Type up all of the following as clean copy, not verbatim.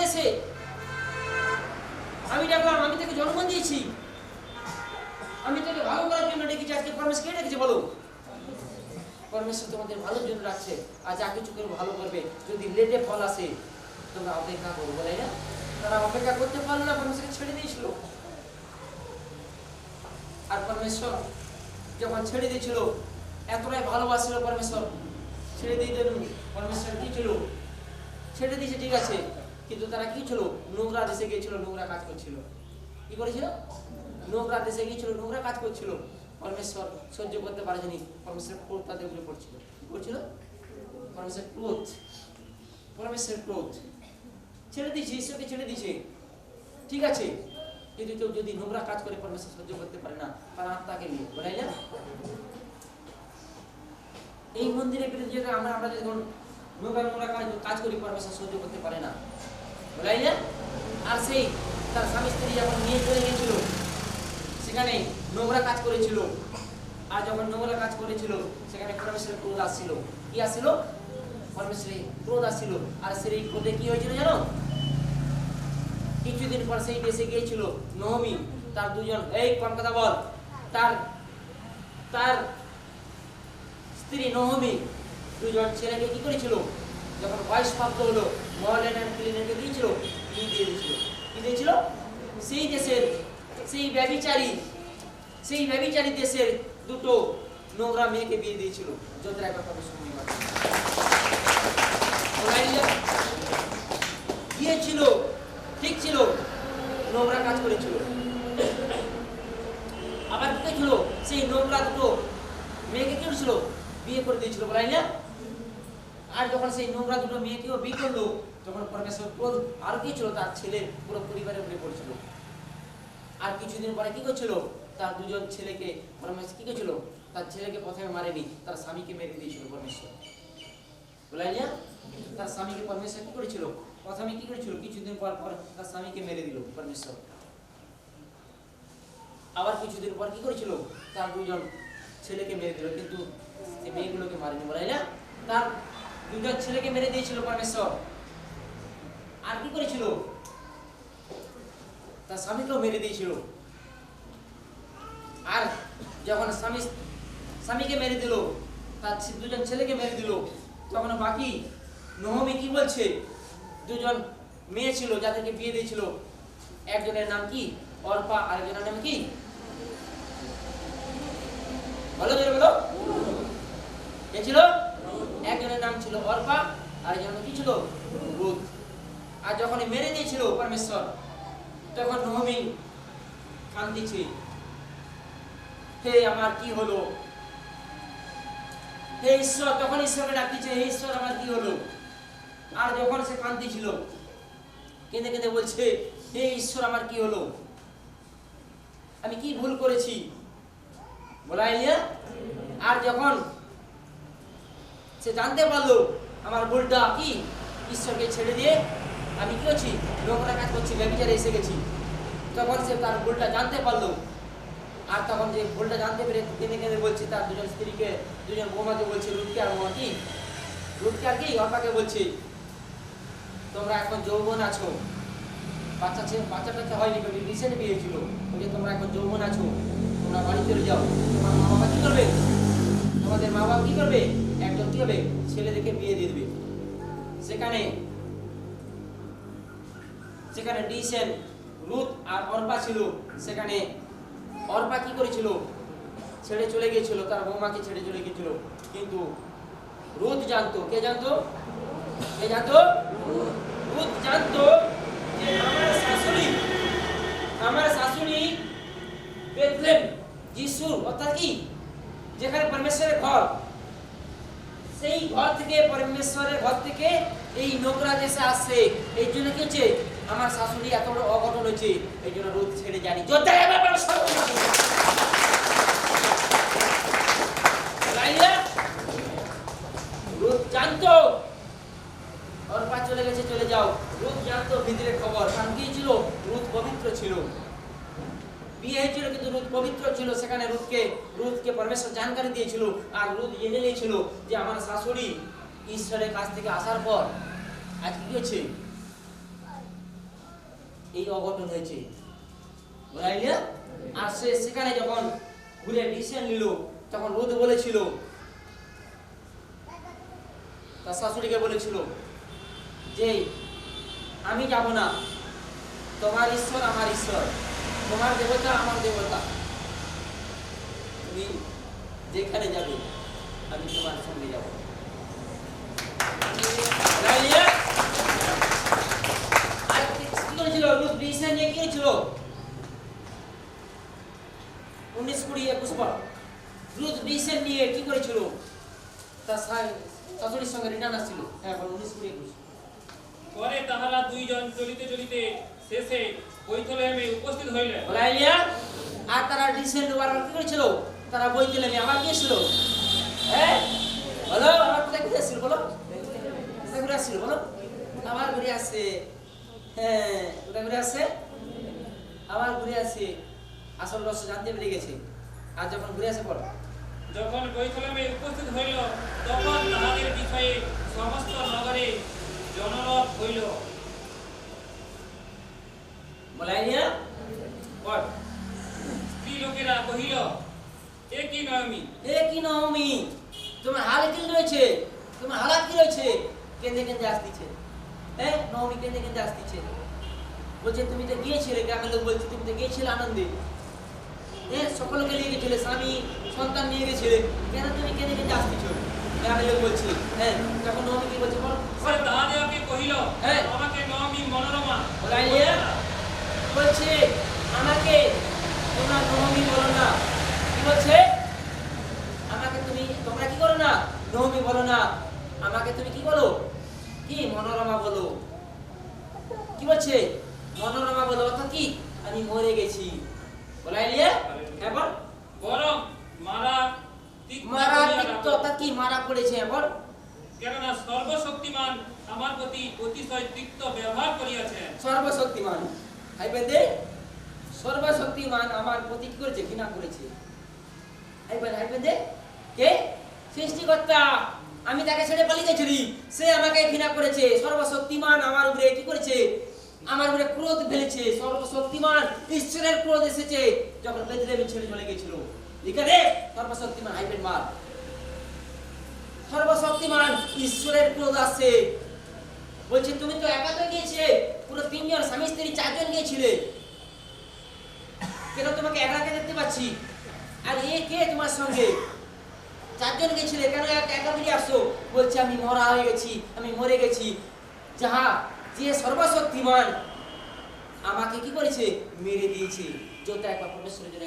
দেশে আমি ডাকলাম, আমি তাকে জন্ম দিয়েছি, আমি তাকে ভালো করার জন্য ডেকেছি। আজকে পরমেশ্বর কে ডেকেছে বলো? পরমেশ্বর তোমাদের ভালোর জন্য রাখছে। আর যা কিছু করে ভালো করবে। যদি লেটে ফল আসে তোমরা অপেক্ষা করো, বলে না? তারা অপেক্ষা করতে পারলো না, পরমেশ্বরকে ছেড়ে দিয়েছিল। আর পরমেশ্বর যখন ছেড়ে দিয়েছিল, এতটাই ভালোবাসছিল পরমেশ্বর, ছেড়ে দিয়ে দেন। পরমেশ্বর কি ছিল? ছেড়ে দিয়েছে ঠিক আছে, কিন্তু তারা কি ছিল? নোংরা দেশে গিয়েছিল, নোংরা কাজ করছিল। কি করেছিল? নোংরা দেশে গিয়েছিল, নোংরা কাজ করছিল। পরমেশ্বর সহ্য করতে পারেনি। পরমেশ্বর ক্রোধ তাদের উপরে পড়ছিল। কি করছিল? পরমেশ্বর ক্রোধ, পরমেশ্বর ক্রোধ। ছেড়ে দিয়েছে, ঈশ্বরকে ছেড়ে দিয়েছে ঠিক আছে, কিন্তু কেউ যদি নোংরা কাজ করে পরমেশ্বর সহ্য করতে পারে না, তার আত্মাকে নিয়ে, বলাই না? এই মন্দিরের বিরুদ্ধে আমরা যখন নোংরা কাজ করি, পরমেশ্বর সহ্য করতে পারে না, বলাই না? আর সেই তার স্বামী স্ত্রী যখন নিয়ে চলে গেছিল, সেখানে নোংরা কাজ করেছিল। আর যখন নোংরা কাজ করেছিল, সেখানে পরমেশ্বরের ক্রোধ আসছিল। কি আসছিল? পরমেশ্বরের ক্রোধ আসছিল। আর সেই ক্রোধে কি হয়েছিল জানো? কিছুদিন পর সেই দেশে গিয়েছিল নহমী, তার দুজন, এই কোন কথা বল, তার স্ত্রী নহমী দুজন ছেলেকে কি করেছিল? যখন বয়স প্রাপ্ত হলো, মহলেন আর কিলিনকে দিয়েছিল, কি দিয়ে দিয়েছিল? কি দিয়েছিল? সেই দেশের সেই ব্যভিচারী দেশের দুটো নোংরা মেয়েকে বিয়ে দিয়েছিল। যোদ্ধারা একবার কথা শুনি, গিয়েছিল ঠিক ছিল, নোংরা কাজ করেছিল। আবার কি ছিল? সেই নোংরা দুটো মেয়েকে কি করেছিল? বিয়ে করে দিয়েছিল, বলাই না? আর যখন সেই নোংরা দুটো মেয়েকেও বিয়ে করলো, তখন পরমেশ্বর ক্রোধ আর কি ছিল? তার ছেলের পুরো পরিবারের উপরে পড়েছিল। আর কিছুদিন পরে কি করছিল? তার দুজন ছেলেকে পরমেশ্বর কি করছিল? তার ছেলেকে প্রথমে মারেনি, তার স্বামীকে মেরে দিয়েছিল পরমেশ্বর, বলাই না? তার স্বামীকে পরমেশ্বর কি করেছিল? প্রথমে কি করেছিল? কিছুদিন পর তার স্বামীকে মেরে দিল পরমেশ্বর। আবার কিছুদিন পর কি করেছিল? তার দুজন ছেলেকে মেরে দিল, কিন্তু এই মেয়েগুলোকে মারেনি, বলাই না? তার দুজন ছেলেকে মেরে দিয়েছিল পরমেশ্বর। আর কি করেছিল? তার স্বামীকেও মেরে দিয়েছিল। আর যখন স্বামীকে মেরে দিল, তার দুজন ছেলেকে মেরে দিল, তখন বাকি নহমী কি বলছে? দুজন মেয়ে ছিল যাদেরকে বিয়ে দিয়েছিল, একজনের নাম কি? অর্পা, আরেকজনের নাম কি? বলো জোরে বলো। কে ছিল? একজনের নাম ছিল অর্পা, আরেকজনের নাম কি ছিল? রুথ। আর যখন মেরে দিয়েছিল পরমেশ্বর, তখন নহমী কাঁদছে, হে আমার কি হলো? হে ঈশ্বর, তখন ঈশ্বরকে ডাকছে, হে ঈশ্বর আমার কি হলো? আর যখন সে কাঁদছিল, কেঁদে কেঁদে বলছে, হে ঈশ্বর আমার কি হলো? আমি কি ভুল করেছি, বলাইলিয়া? আর যখন সে জানতে পারলো আমার ভুলটা কি, ঈশ্বরকে ছেড়ে দিয়ে আমি কি করছি? নোংরা কাজ করছি, ব্যভিচারে এসে গেছি, তখন সে তার ভুলটা জানতে পারলো। আর তখন যে ভুলটা জানতে পেরে কেঁদে কেঁদে বলছে তার দুজন স্ত্রীকে, দুজন বৌমাকে বলছে, রুথকে আর অর্পাকে বলছে, তোমরা এখন যৌবন আছো, বাচ্চা হয়নি, রিসেন্ট বিয়ে ছিল, বলছে তোমরা এখন যৌবন আছো, তোমরা বাড়ি চলে যাও। তোমার মা বাবা কি করবে? তোমাদের মা বাবা কি করবে? একজন কি হবে? ছেলে দেখে বিয়ে দিয়ে দেবে। সেখানে ডিসেন, রুথ আর অর্পা ছিল। সেখানে অর্পা কি করেছিল? ছেড়ে চলে গিয়েছিল, তার বৌমাকে ছেড়ে চলে গিয়েছিল। কিন্তু রুথ জানতো, কে জানতো? কে জানতো? রুথ জানতো যে আমার শাশুড়ি বেথলেহেম, যিশুর অর্থাৎ কি, যেখানে পরমেশ্বরের ঘর, সেই ঘর থেকে, পরমেশ্বরের ঘর থেকে এই নোংরা দেশে আসছে। এই জন্য কি হচ্ছে? আমার শাশুড়ি এত বড় অঘটন হয়েছে, এই জন্য রুথ ছেড়ে জানি। রুথ জানতো অর্পা চলে গেছে, চলে যাও। রুথ জানতো ভিতরের খবর, কারণ কি ছিল? রুথ পবিত্র ছিল, বিয়ে হয়েছিল কিন্তু রুথ পবিত্র ছিল। সেখানে রুথকে পরমেশ্বর জানকারি দিয়েছিল। আর রুথ জেনে নিয়েছিল যে আমার শাশুড়ি ঈশ্বরের কাছ থেকে আসার পর আজ কি হচ্ছে? এই অঘটন হয়েছে, বুঝাইলে? আর সেখানে যখন ঘুরে ডিসিশন নিল, তখন রুদ বলেছিল, তার শাশুড়িকে বলেছিল যে আমি যাব না, তোমার ঈশ্বর আমার ঈশ্বর, তোমার দেবতা আমার দেবতা, তুমি যেখানে যাবে আমি তোমার সঙ্গে যাব। আর কি করেছিল রুদ? ডিসিশন নিয়ে কি ছিল? 19-20-21 পর রুদ ডিসিশন নিয়ে কি করেছিল? তার শাশুড়ির সঙ্গে রিটার্ন আসছিল। হ্যাঁ, বল 19-20-21। পরে তাহারা দুইজন চলিতে চলিতে শেষে বৈথলেহেমে উপস্থিত হইলেন। বলাইলিয়া, আর তারা ডিসিশন নেওয়ার কি করেছিল? তারা বৈথলেহেমে আবার গিয়েছিল। হ্যাঁ বলো, আবার কোথায় ঘুরে আসছিল? বলো কোথায় ঘুরে আসছিল? বলো আবার ঘুরে আসছে। হ্যাঁ, কোথায় ঘুরে আসছে? আবার ঘুরে আসছে, আসল রহস্য জানতে পেরে গেছে। আর যখন ঘুরে আসে পর যখন বৈথলেহেমে উপস্থিত হইল, তখন তাহাদের বিষয়ে সমস্ত নগরে জনরব হইল। বলাইলিয়া পর স্ত্রী লোকেরা কহিল, এ কি নয়মি? এ কি নবমী, তোমার হাল কি রয়েছে? তোমার হালাত কি রয়েছে? কেঁদে কেঁদে আসতেছে। হ্যাঁ, নবমী কেঁদে কেঁদে আসতেছে। বলছে তুমি তো গিয়েছিলে, গ্রামের লোক বলছে তুমি তো গিয়েছিলে আনন্দে। হ্যাঁ, সকলকে নিয়ে গেছিলে, স্বামী সন্তান নিয়ে গেছিলে, কেন তুমি কেঁদে কেঁদে আসতেছ? গ্রামের লোক বলছে। হ্যাঁ, তখন নবমী কি বলছে? বল সে তাহাদেরকে কহিল, হ্যাঁ। আমাকে নয়মি মনোরমা বলাইলিয়া বলছে, আমাকে তোমরা নবমী বলো না। কি বলছে? আমাকে তোমরা কি করো না? নবমী বলো না, আমাকে তুমি কি বলো? কি মনোরমা বলো। কি বলছে? মনোরমা বলো, অর্থাৎ কি আমি মরে গেছি। বলাইলিয়া এবার বরং মারা মারা তিক্ত, অর্থাৎ কি মারা পড়েছে। এবার কেননা সর্বশক্তিমান আমার প্রতি অতিশয় তিক্ত ব্যবহার করিয়াছেন। সর্বশক্তিমান হাইবেদে সর্বশক্তিমান আমার প্রতি কি করেছে? ঘৃণা করেছে। হাইবেদে কে? সৃষ্টিকর্তা। আমি তাকে ছেড়ে পালিয়ে গেছিলি, সে আমাকে ঘৃণা করেছে। সর্বশক্তিমান আমার উপরে কি করেছে? আমার উপরে ক্রোধ ফেলেছে। সর্বশক্তিমান ঈশ্বরের ক্রোধ এসেছে যখন বেথলেহেম ছেড়ে চলে গেছিল। লিখে দে, সর্বশক্তিমান হাইবেন মার। সর্বশক্তিমান ঈশ্বরের ক্রোধ আসছে। বলছে তুমি তো একা তো গিয়েছিলে, পুরো 3 জন, স্বামী স্ত্রী 4 জন গিয়েছিলে, কেন তোমাকে একাকে দেখতে পাচ্ছি? আর এ কে তোমার সঙ্গে? 4 জন গিয়েছিলে, কেন একা ফিরে আসছো? বলছে আমি মরা হয়ে গেছি, আমি মরে গেছি। যে সর্বশক্তিমান আমাকে কি করেছে? মেরে দিয়েছে। যত একবার পরমেশ্বরের জন্য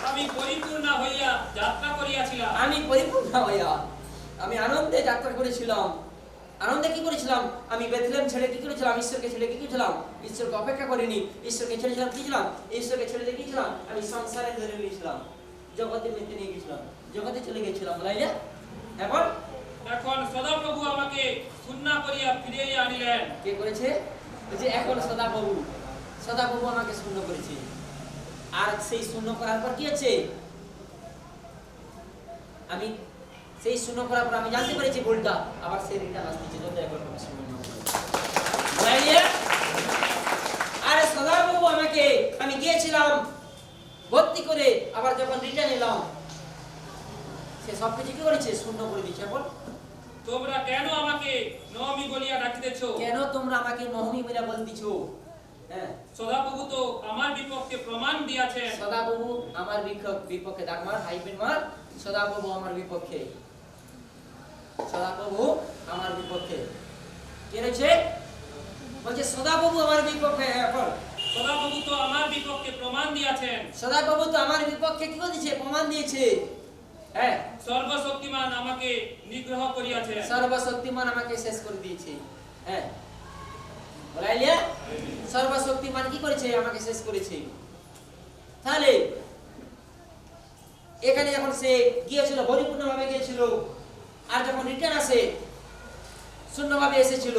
আমি পরিপূর্ণ হইয়া যাত্রা করিয়াছিলাম। আমি আনন্দে যাত্রা করেছিলাম। আনন্দে কি করেছিলাম? আমি বেথলেহেম ছেড়ে কি করেছিলাম? ঈশ্বরকে ছেড়ে কি করেছিলাম? ঈশ্বরকে অপেক্ষা করিনি। ঈশ্বরকে ছেড়েছিলাম কি ছিলাম? ঈশ্বরকে ছেড়ে দিয়ে গিয়েছিলাম আমি সংসারে ধরে নিয়েছিলাম, জগতে মেতে নিয়ে গেছিলাম, জগতে চলে গেছিলাম। বলাইলে এখন সদাপ্রভু আমাকে শূন্য করিয়া ফিরিয়ে আনিলেন। কে করেছে? বলছে এখন সদাপ্রভু আমাকে শূন্য করেছে। আর সেই শূন্য করার পর কি হচ্ছে? আমি সেই শূন্য করার পর আমি জানতে পেরেছি ভুলটা, আবার সেই রিটার্ন আসতেছে। যত একবার আরে সদাপ্রভু আমাকে, আমি গিয়েছিলাম ভর্তি করে, আবার যখন রিটার্ন এলাম সে সবকিছু কি করেছে? শূন্য করে দিচ্ছে। এখন তোমরা কেন আমাকে নবমী বলিয়া ডাকিতেছ? কেন তোমরা আমাকে নবমী বলে বলতেছো? হ্যাঁ, সদাপ্রভু তো আমার বিপক্ষে প্রমাণ দিয়াছেন। সদাপ্রভু আমার বিপক্ষে, ডাকমার হাইবেন মার, সদাপ্রভু আমার বিপক্ষে, সদাপ্রভু আমার বিপক্ষে। কে রয়েছে? বলছে সদাপ্রভু আমার বিপক্ষে। এখন সদাপ্রভু তো আমার বিপক্ষে প্রমাণ দিয়াছেন। সদাপ্রভু তো আমার বিপক্ষে কি করেছে? প্রমাণ দিয়েছে। হ্যাঁ, সর্বশক্তিমান আমাকে নিগ্রহ করিয়াছেন। সর্বশক্তিমান আমাকে শেষ করে দিয়েছে। হ্যাঁ, বলাইলিয়া সর্বশক্তিমান কি করেছে? আমাকে শেষ করেছে। তাহলে এখানে যখন সে গিয়েছিল পরিপূর্ণভাবে গিয়েছিল, আর যখন রিটার্ন আসে শূন্যভাবে এসেছিল,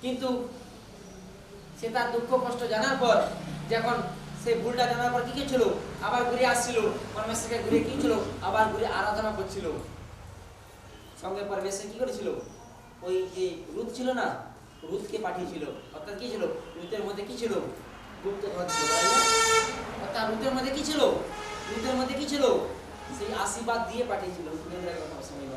কিন্তু সে তার দুঃখ কষ্ট জানার পর, যখন সে ভুলটা জানার পর কি ছিল? আবার ঘুরে আসছিল, পরমেশ্বরকে ঘুরে কি ছিল? আবার ঘুরে আরাধনা করছিল। সঙ্গে পরমেশ্বর কি করেছিল? ওই যে রুদ ছিল না, রুথকে পাঠিয়েছিল। অর্থাৎ কি ছিল? রুথের মধ্যে কি ছিল? গুপ্তধন ছিল, তাই না? অর্থাৎ রুথের মধ্যে কি ছিল? রুথের মধ্যে কি ছিল? সেই আশীর্বাদ দিয়ে পাঠিয়েছিল। সুন্দর লাগে কথা, সময়